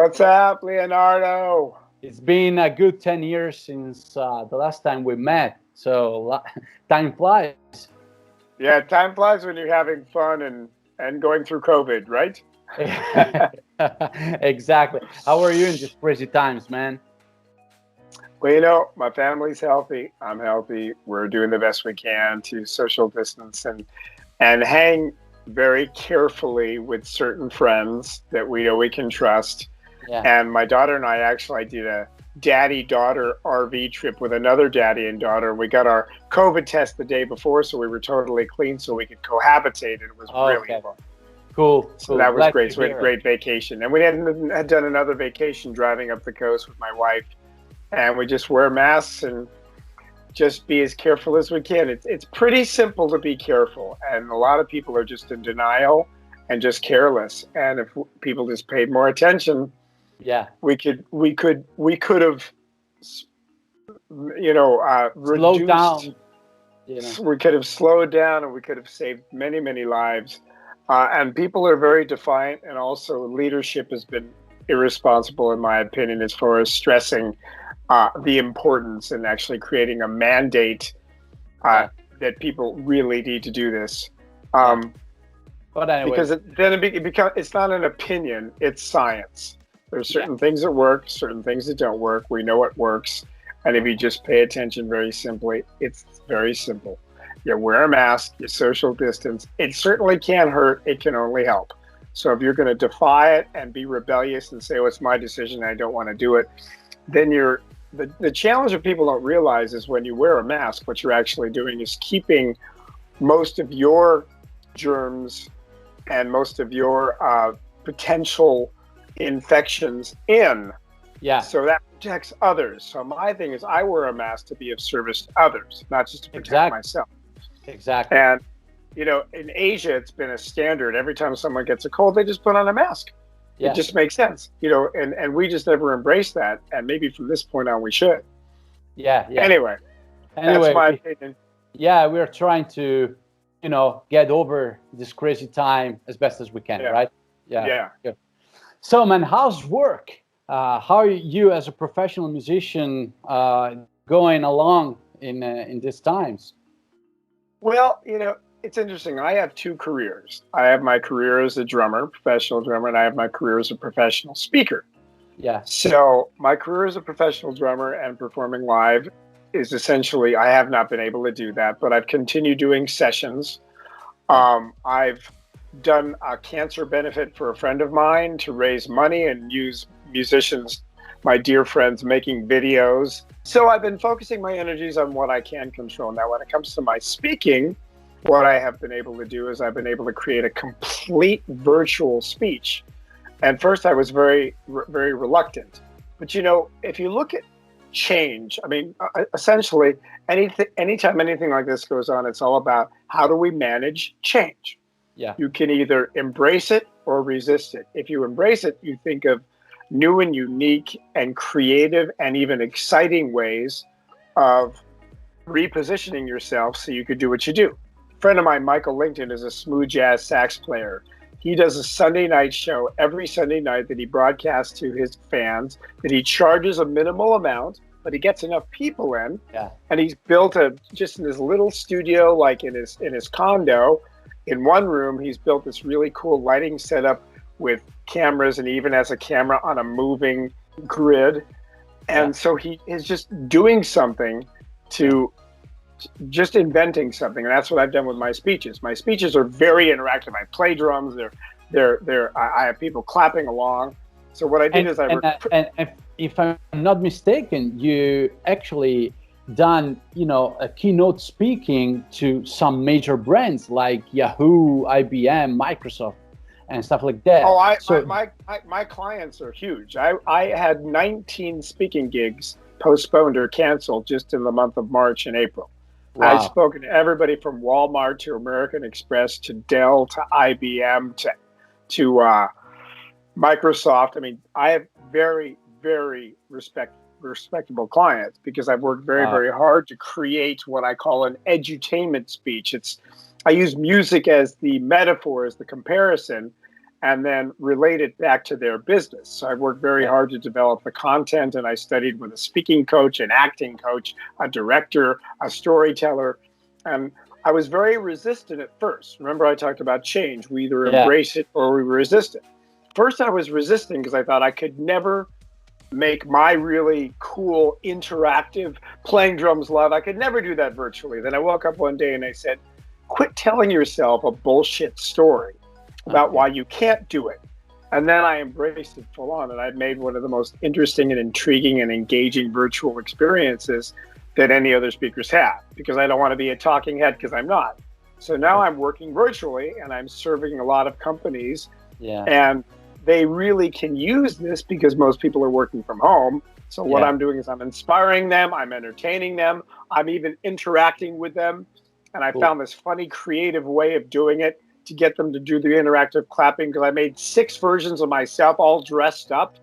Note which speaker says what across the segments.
Speaker 1: What's up, Leonardo?
Speaker 2: It's been a good 10 years since the last time we met, so time flies.
Speaker 1: Yeah, time flies when you're having fun and going through COVID, right?
Speaker 2: Exactly. How are you in these crazy times, man?
Speaker 1: Well, my family's healthy. I'm healthy. We're doing the best we can to social distance and hang very carefully with certain friends that we know we can trust.
Speaker 2: Yeah.
Speaker 1: And my daughter and I actually did a daddy-daughter RV trip with another daddy and daughter. We got our COVID test the day before, so we were totally clean, so we could cohabitate. And it was really fun.
Speaker 2: Cool.
Speaker 1: So that was great. So we had a great vacation. And we had done another vacation driving up the coast with my wife. And we just wear masks and just be as careful as we can. It's pretty simple to be careful. And a lot of people are just in denial and just careless. And if people just paid more attention, we could have,
Speaker 2: slowed down.
Speaker 1: We could have slowed down, and we could have saved many, many lives. And people are very defiant, and also leadership has been irresponsible, in my opinion, as far as stressing the importance and actually creating a mandate that people really need to do this.
Speaker 2: But anyway,
Speaker 1: because it's not an opinion; it's science. There's certain things that work, certain things that don't work. We know what works, and if you just pay attention very simply, it's very simple. You wear a mask, you social distance. It certainly can hurt. It can only help. So if you're going to defy it and be rebellious and say, "Oh, it's my decision, I don't want to do it," then the challenge that people don't realize is when you wear a mask, what you're actually doing is keeping most of your germs and most of your potential infections in.
Speaker 2: Yeah.
Speaker 1: So that protects others. So my thing is I wear a mask to be of service to others, not just to protect myself.
Speaker 2: Exactly.
Speaker 1: And, in Asia, it's been a standard. Every time someone gets a cold, they just put on a mask. It just makes sense, and we just never embrace that. And maybe from this point on, we should.
Speaker 2: Yeah.
Speaker 1: Anyway, that's my opinion.
Speaker 2: Yeah, we're trying to, get over this crazy time as best as we can, right?
Speaker 1: Yeah.
Speaker 2: So, man, how's work? How are you as a professional musician going along in these times?
Speaker 1: Well, it's interesting. I have two careers. I have my career as a drummer, professional drummer, and I have my career as a professional speaker.
Speaker 2: Yeah.
Speaker 1: So my career as a professional drummer and performing live is essentially, I have not been able to do that, but I've continued doing sessions. I've done a cancer benefit for a friend of mine to raise money and use musicians, my dear friends, making videos. So I've been focusing my energies on what I can control. Now, when it comes to my speaking, what I have been able to do is I've been able to create a complete virtual speech. And first I was very, very reluctant. But, if you look at change, I mean, essentially, anytime anything like this goes on, it's all about how do we manage change?
Speaker 2: Yeah.
Speaker 1: You can either embrace it or resist it. If you embrace it, you think of new and unique and creative and even exciting ways of repositioning yourself so you could do what you do. A friend of mine, Michael Lincoln, is a smooth jazz sax player. He does a Sunday night show every Sunday night that he broadcasts to his fans, that he charges a minimal amount, but he gets enough people in.
Speaker 2: Yeah.
Speaker 1: And he's built just in his little studio, like in his condo, in one room, he's built this really cool lighting setup with cameras, and even has a camera on a moving grid. And so he is just doing something just inventing something. And that's what I've done with my speeches. My speeches are very interactive. I play drums. I have people clapping along. So what I did is
Speaker 2: and if I'm not mistaken, you actually done, a keynote speaking to some major brands like Yahoo, IBM, Microsoft, and stuff like that.
Speaker 1: Oh, my clients are huge. I had 19 speaking gigs postponed or canceled just in the month of March and April.
Speaker 2: Wow.
Speaker 1: I've spoken to everybody from Walmart to American Express to Dell to IBM to Microsoft. I mean, I have very, very respectable clients because I've worked very, very hard to create what I call an edutainment speech. I use music as the metaphor, as the comparison, and then relate it back to their business. So I worked very hard to develop the content, and I studied with a speaking coach, an acting coach, a director, a storyteller. And I was very resistant at first. Remember, I talked about change. We either embrace it or we resist it. First, I was resisting because I thought I could never make my really cool, interactive, playing drums live. I could never do that virtually. Then I woke up one day and I said, quit telling yourself a bullshit story about why you can't do it. And then I embraced it full on, and I made one of the most interesting and intriguing and engaging virtual experiences that any other speakers have, because I don't want to be a talking head, because I'm not. So now I'm working virtually, and I'm serving a lot of companies, and they really can use this because most people are working from home. So what I'm doing is I'm inspiring them, I'm entertaining them, I'm even interacting with them. And I found this funny, creative way of doing it to get them to do the interactive clapping, because I made 6 versions of myself all dressed up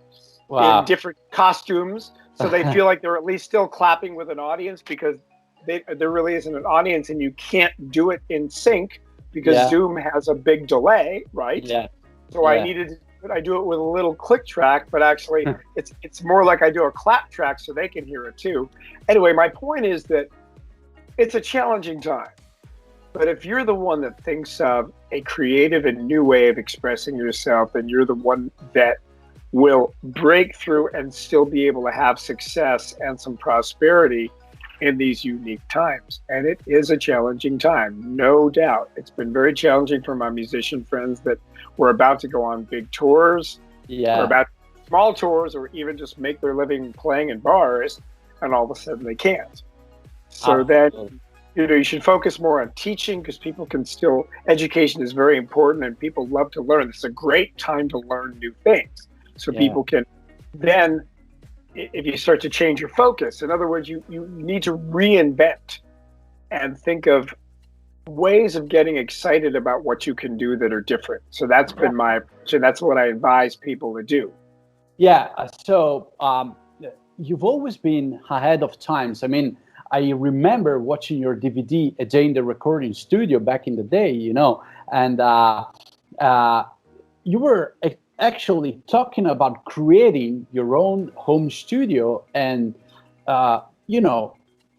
Speaker 1: in different costumes. So they feel like they're at least still clapping with an audience, because there really isn't an audience, and you can't do it in sync because Zoom has a big delay, right? So I do it with a little click track, but actually it's more like I do a clap track so they can hear it too. Anyway, my point is that it's a challenging time. But if you're the one that thinks of a creative and new way of expressing yourself, then you're the one that will break through and still be able to have success and some prosperity in these unique times. And it is a challenging time, no doubt. It's been very challenging for my musician friends that were about to go on big tours, or about small tours, or even just make their living playing in bars, and all of a sudden they can't. So then, you should focus more on teaching, because people can still, education is very important and people love to learn. It's a great time to learn new things. So people can then, if you start to change your focus, in other words, you need to reinvent and think of ways of getting excited about what you can do that are different. So that's been my approach, and that's what I advise people to do.
Speaker 2: So you've always been ahead of times. I mean, I remember watching your DVD, A Day in the Recording Studio, back in the day, and you were actually talking about creating your own home studio and,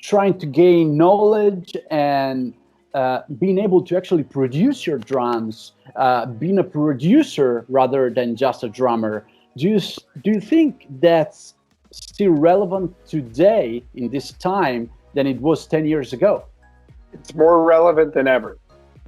Speaker 2: trying to gain knowledge and being able to actually produce your drums, being a producer rather than just a drummer. Do you think that's still relevant today in this time than it was 10 years ago?
Speaker 1: It's more relevant than ever,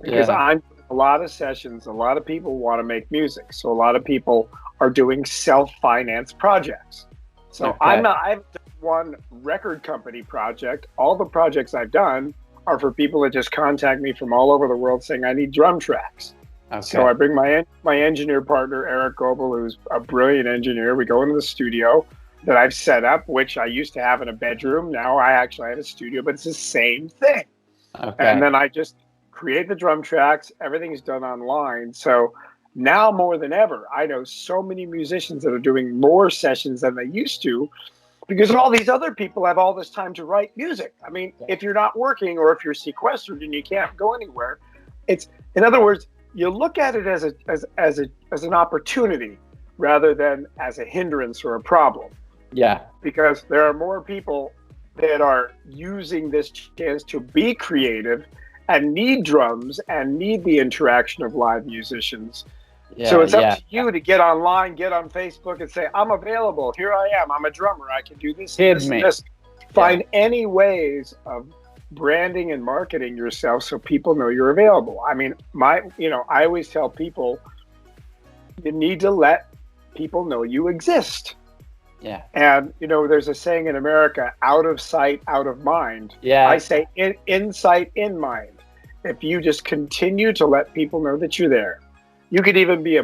Speaker 1: because I'm doing a lot of sessions. A lot of people want to make music. So a lot of people are doing self-finance projects. So I haven't done one record company project. All the projects I've done are for people that just contact me from all over the world saying, I need drum tracks. So I bring my engineer partner, Eric Goebel, who's a brilliant engineer. We go into the studio that I've set up, which I used to have in a bedroom. Now I actually have a studio, but it's the same thing. And then I just create the drum tracks. Everything's done online. So now more than ever, I know so many musicians that are doing more sessions than they used to, because all these other people have all this time to write music. I mean, if you're not working, or if you're sequestered and you can't go anywhere, in other words, you look at it as an opportunity rather than as a hindrance or a problem. Because there are more people that are using this chance to be creative and need drums and need the interaction of live musicians. So it's up to you to get online, get on Facebook and say, I'm available. Here I am. I'm a drummer. I can do this. This. Find any ways of branding and marketing yourself so people know you're available. I mean, I always tell people, you need to let people know you exist. And, there's a saying in America, out of sight, out of mind. I say in sight, in mind. If you just continue to let people know that you're there, you could even be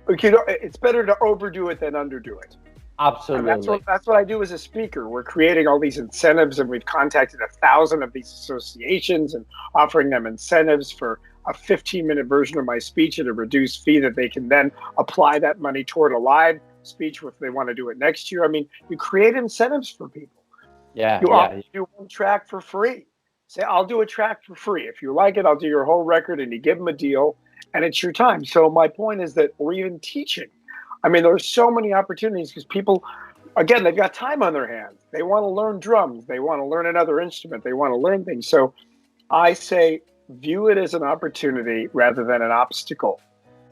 Speaker 1: it's better to overdo it than underdo it.
Speaker 2: Absolutely.
Speaker 1: And that's what I do as a speaker. We're creating all these incentives, and we've contacted 1,000 of these associations and offering them incentives for a 15-minute version of my speech at a reduced fee that they can then apply that money toward a live speech if they want to do it next year. I mean, you create incentives for people. You do one track for free. Say, I'll do a track for free. If you like it, I'll do your whole record, and you give them a deal. and it's your time. So my point is that, or even teaching. I mean, there's so many opportunities because people, again, they've got time on their hands. They want to learn drums. They want to learn another instrument. They want to learn things. So I say, view it as an opportunity rather than an obstacle.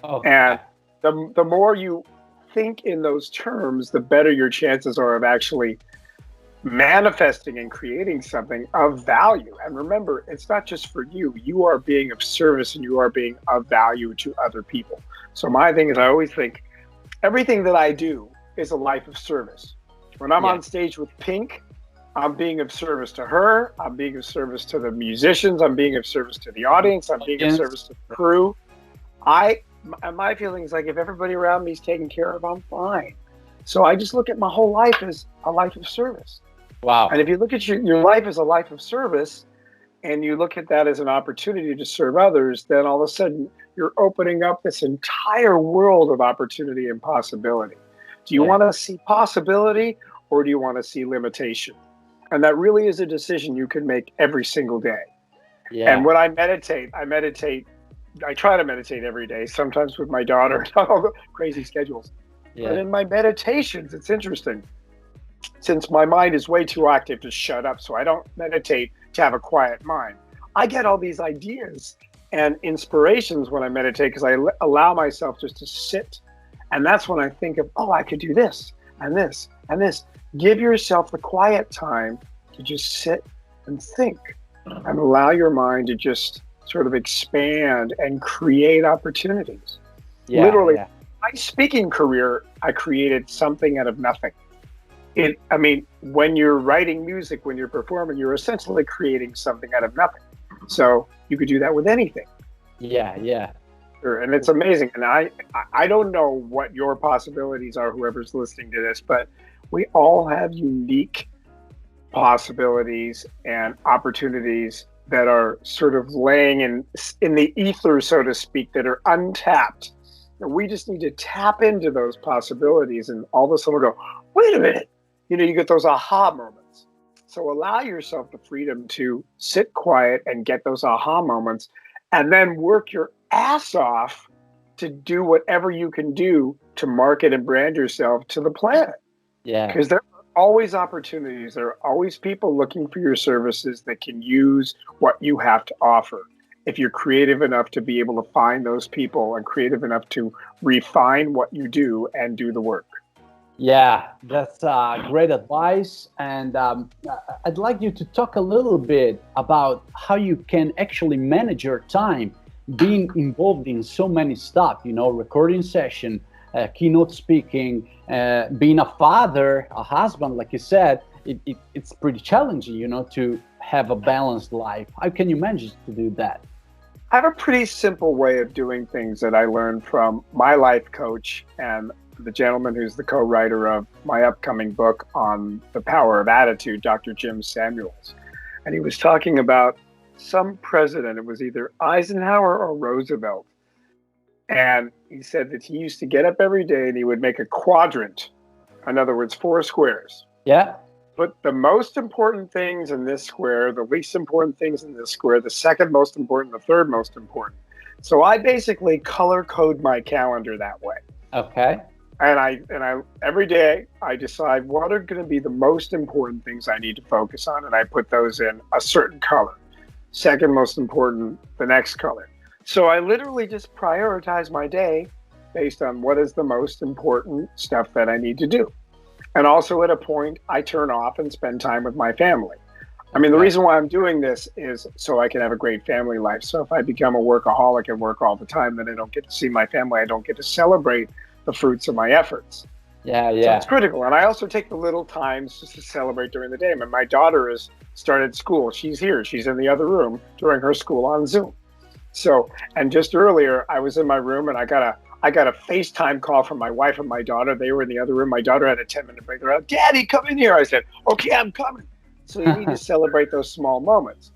Speaker 2: Okay.
Speaker 1: And the more you think in those terms, the better your chances are of actually manifesting and creating something of value. And remember, it's not just for you. You are being of service and you are being of value to other people. So my thing is, I always think everything that I do is a life of service. When I'm on stage with Pink, I'm being of service to her. I'm being of service to the musicians. I'm being of service to the audience. I'm being of service to the crew. My feeling is like, if everybody around me is taken care of, I'm fine. So I just look at my whole life as a life of service.
Speaker 2: Wow.
Speaker 1: And if you look at your life as a life of service, and you look at that as an opportunity to serve others, then all of a sudden you're opening up this entire world of opportunity and possibility. Do you want to see possibility, or do you want to see limitation? And that really is a decision you can make every single day. Yeah. And when I try to meditate every day, sometimes with my daughter, all the crazy schedules. Yeah. But in my meditations, it's interesting. Since my mind is way too active to shut up, so I don't meditate to have a quiet mind. I get all these ideas and inspirations when I meditate because I allow myself just to sit. And that's when I think of, oh, I could do this and this and this. Give yourself the quiet time to just sit and think and allow your mind to just sort of expand and create opportunities. Yeah, literally, my speaking career, I created something out of nothing. When you're writing music, when you're performing, you're essentially creating something out of nothing. So you could do that with anything.
Speaker 2: Yeah.
Speaker 1: Sure. And it's amazing. And I don't know what your possibilities are, whoever's listening to this, but we all have unique possibilities and opportunities that are sort of laying in the ether, so to speak, that are untapped. And we just need to tap into those possibilities, and all of a sudden we'll go, wait a minute. You get those aha moments. So allow yourself the freedom to sit quiet and get those aha moments, and then work your ass off to do whatever you can do to market and brand yourself to the planet. Yeah. Because there are always opportunities. There are always people looking for your services that can use what you have to offer. If you're creative enough to be able to find those people and creative enough to refine what you do and do the work.
Speaker 2: Yeah, that's great advice. And I'd like you to talk a little bit about how you can actually manage your time being involved in so many stuff, recording session, keynote speaking, being a father, a husband, like you said, it's pretty challenging, to have a balanced life. How can you manage to do that?
Speaker 1: I have a pretty simple way of doing things that I learned from my life coach and the gentleman who's the co-writer of my upcoming book on the power of attitude, Dr. Jim Samuels. And he was talking about some president, it was either Eisenhower or Roosevelt. And he said that he used to get up every day and he would make a quadrant. In other words, 4 squares.
Speaker 2: Yeah.
Speaker 1: Put the most important things in this square, the least important things in this square, the second most important, the third most important. So I basically color code my calendar that way.
Speaker 2: Okay.
Speaker 1: And I every day I decide what are going to be the most important things I need to focus on, and I put those in a certain color. Second most important, the next color. So I literally just prioritize my day based on what is the most important stuff that I need to do. And also at a point, I turn off and spend time with my family. I mean, the reason why I'm doing this is so I can have a great family life. So if I become a workaholic and work all the time, then I don't get to see my family. I don't get to celebrate the fruits of my efforts.
Speaker 2: Yeah.
Speaker 1: So it's critical. And I also take the little times just to celebrate during the day. I mean, my daughter has started school. She's here. She's in the other room during her school on Zoom. So, and just earlier, I was in my room and I got a FaceTime call from my wife and my daughter. They were in the other room. My daughter had a 10-minute break. They're like, Daddy, come in here. I said, okay, I'm coming. So you need to celebrate those small moments.